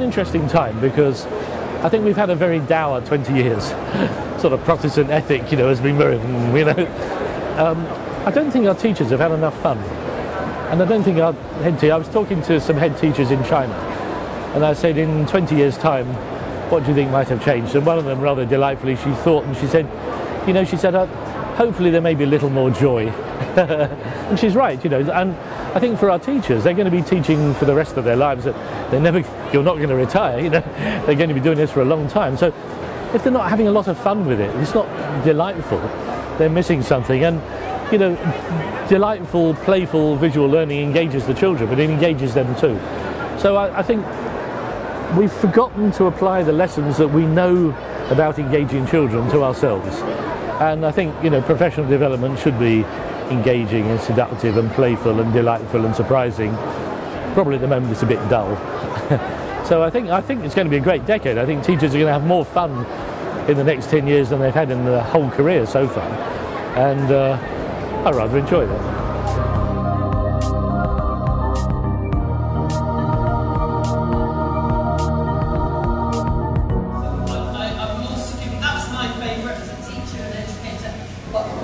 an interesting time because I think we've had a very dour 20 years. Sort of Protestant ethic, has been very, I don't think our teachers have had enough fun. And I don't think our I was talking to some head teachers in China, and I said, in 20 years' time, what do you think might have changed? And one of them, rather delightfully, she thought, and she said, hopefully there may be a little more joy. And she's right, and I think for our teachers, they're going to be teaching for the rest of their lives. That you're not going to retire, they're going to be doing this for a long time. So if they're not having a lot of fun with it, it's not delightful, they're missing something. And delightful, playful visual learning engages the children, but it engages them too. So I think we've forgotten to apply the lessons that we know about engaging children to ourselves. And I think, professional development should be engaging and seductive and playful and delightful and surprising. Probably at the moment it's a bit dull. So I think it's going to be a great decade. I think teachers are going to have more fun in the next 10 years than they've had in their whole career so far. And I rather enjoy that.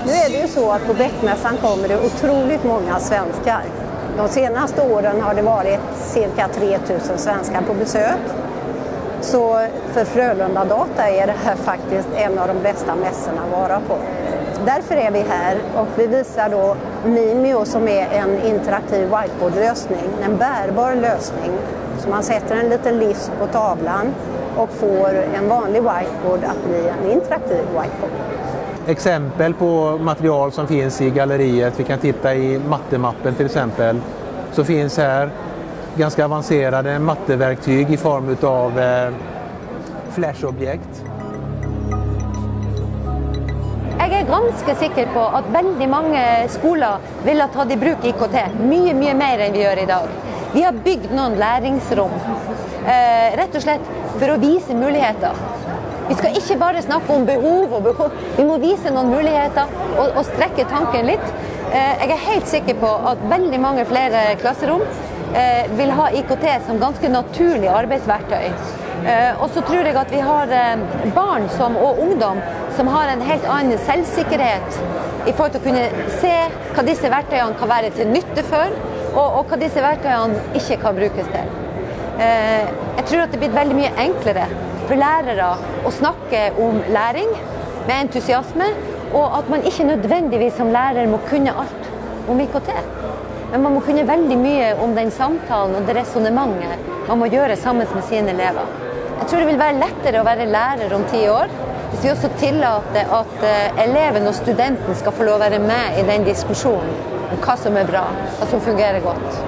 Nu är det ju så att på BETT-mässan kommer det otroligt många svenskar. De senaste åren har det varit cirka 3000 svenskar på besök. Så för Frölunda Data är det här faktiskt en av de bästa mässorna att vara på. Därför är vi här och vi visar då Mimio som är en interaktiv whiteboard-lösning, en bärbar lösning. Så man sätter en liten list på tavlan och får en vanlig whiteboard att bli en interaktiv whiteboard. Exempel på material som finns i galleriet, vi kan titta i mattemappen till exempel, så finns här ganska avancerade matteverktyg i form av flashobjekt. Jeg er ganske sikker på at veldig mange skoler vil ha tatt i bruk IKT mye mer enn vi gjør i dag. Vi har bygd noen læringsrom, rett og slett for å vise muligheter. Vi skal ikke bare snakke om behov, vi må vise noen muligheter og strekke tanken litt. Jeg er helt sikker på at veldig mange flere klasserom vil ha IKT som ganske naturlig arbeidsverktøy. Og så tror jeg at vi har barn og ungdom som har en helt annen selvsikkerhet i forhold til å kunne se hva disse verktøyene kan være til nytte for, og hva disse verktøyene ikke kan brukes til. Jeg tror at det blir veldig mye enklere for lærere å snakke om læring med entusiasme, og at man ikke nødvendigvis som lærer må kunne alt om IKT. Men man må kunne veldig mye om den samtalen og det resonementet man må gjøre sammen med sine elever. Jeg tror det vil være lettere å være lærer om 10 år, hvis vi også tillater at eleven og studenten skal få lov å være med i den diskusjonen om hva som er bra, hva som fungerer godt.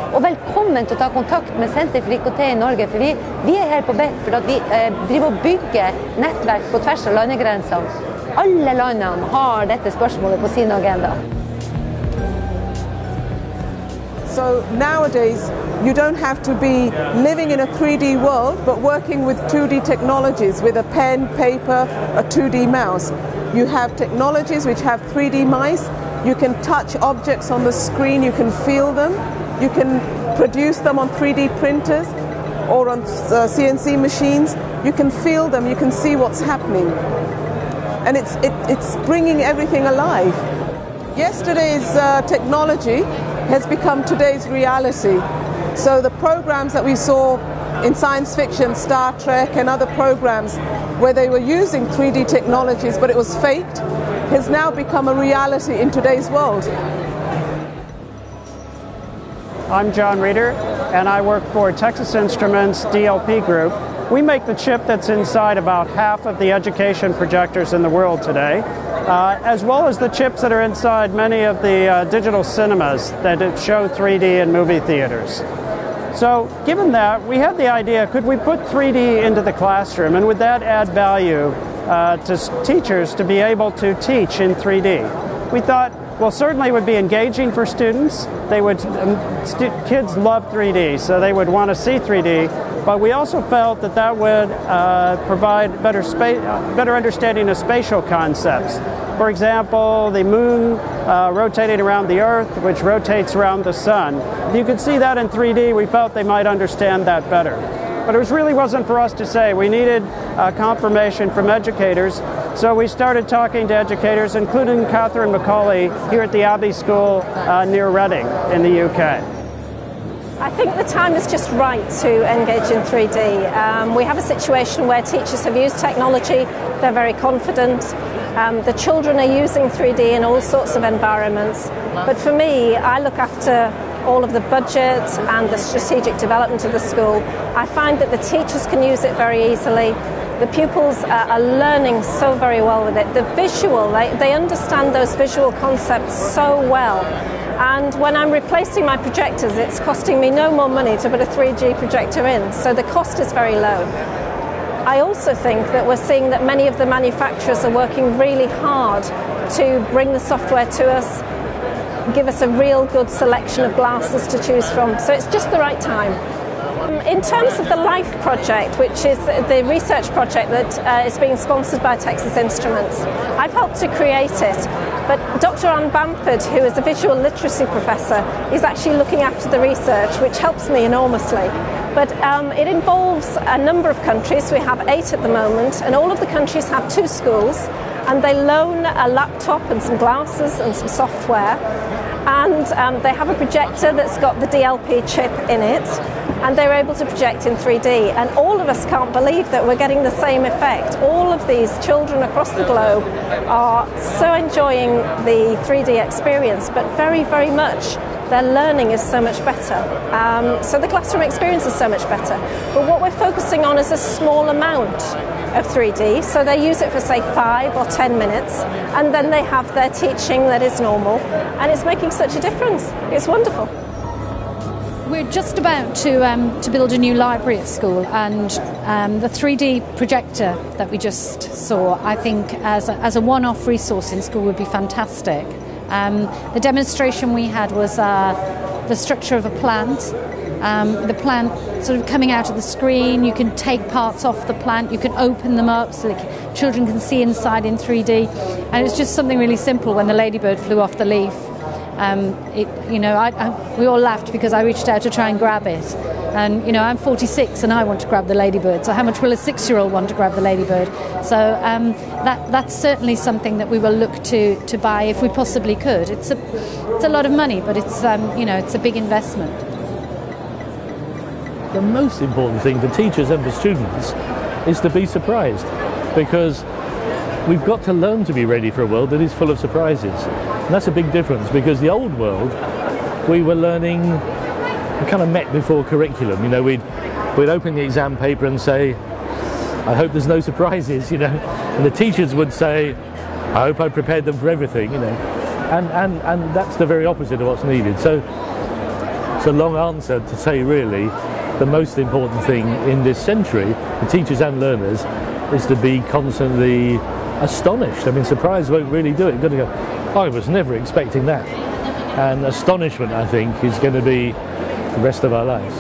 Og velkommen til å ta kontakt med Senter for IKT i Norge, for vi er her på BETT for at vi driver og bygger nettverk på tvers av landegrensene. Alle landene har dette spørsmålet på sin agenda. So nowadays, you don't have to be living in a 3D world, but working with 2D technologies, with a pen, paper, a 2D mouse. You have technologies which have 3D mice. You can touch objects on the screen, you can feel them. You can produce them on 3D printers or on CNC machines. You can feel them, you can see what's happening. And it's bringing everything alive. Yesterday's technology has become today's reality. So the programs that we saw in science fiction, Star Trek and other programs where they were using 3D technologies but it was faked, has now become a reality in today's world. I'm John Reeder and I work for Texas Instruments DLP Group. We make the chip that's inside about half of the education projectors in the world today, as well as the chips that are inside many of the digital cinemas that show 3D in movie theaters. So given that, we had the idea, could we put 3D into the classroom, and would that add value to teachers to be able to teach in 3D? We thought, well, certainly it would be engaging for students. They would, kids love 3D, so they would want to see 3D. But we also felt that would provide better understanding of spatial concepts. For example, the moon rotating around the Earth, which rotates around the sun. If you could see that in 3D, we felt they might understand that better. But it really wasn't for us to say. We needed confirmation from educators. So we started talking to educators, including Catherine McCauley here at the Abbey School near Reading in the UK. I think the time is just right to engage in 3D. We have a situation where teachers have used technology, they're very confident. The children are using 3D in all sorts of environments. But for me, I look after all of the budget and the strategic development of the school. I find that the teachers can use it very easily. The pupils are learning so very well with it. The visual, they understand those visual concepts so well. And when I'm replacing my projectors, it's costing me no more money to put a 3G projector in, so the cost is very low. I also think that we're seeing that many of the manufacturers are working really hard to bring the software to us, give us a real good selection of glasses to choose from, so it's just the right time. In terms of the LIFE project, which is the research project that is being sponsored by Texas Instruments, I've helped to create it, but Dr. Anne Bamford, who is a visual literacy professor, is actually looking after the research, which helps me enormously. But it involves a number of countries. We have 8 at the moment, and all of the countries have 2 schools, and they loan a laptop and some glasses and some software, and they have a projector that's got the DLP chip in it, and they're able to project in 3D. And all of us can't believe that we're getting the same effect. All of these children across the globe are so enjoying the 3D experience, but very, very much their learning is so much better. So the classroom experience is so much better. But what we're focusing on is a small amount of 3D. So they use it for, say, 5 or 10 minutes, and then they have their teaching that is normal. And it's making such a difference. It's wonderful. We're just about to build a new library at school, and the 3D projector that we just saw, I think as a one-off resource in school would be fantastic. The demonstration we had was the structure of a plant, the plant sort of coming out of the screen. You can take parts off the plant, you can open them up so that children can see inside in 3D, and it's just something really simple. When the ladybird flew off the leaf, we all laughed because I reached out to try and grab it. And, I'm 46 and I want to grab the ladybird. So how much will a 6-year-old want to grab the ladybird? So that's certainly something that we will look to buy if we possibly could. It's a lot of money, but it's a big investment. The most important thing for teachers and for students is to be surprised, because we've got to learn to be ready for a world that is full of surprises. And that's a big difference, because the old world, we were learning, we kind of met before curriculum. We'd open the exam paper and say, I hope there's no surprises, And the teachers would say, I hope I prepared them for everything, And that's the very opposite of what's needed. So it's a long answer to say, really, the most important thing in this century, for teachers and learners, is to be constantly astonished. Surprise won't really do it. You've got to go, I was never expecting that. And astonishment, I think, is going to be the rest of our lives.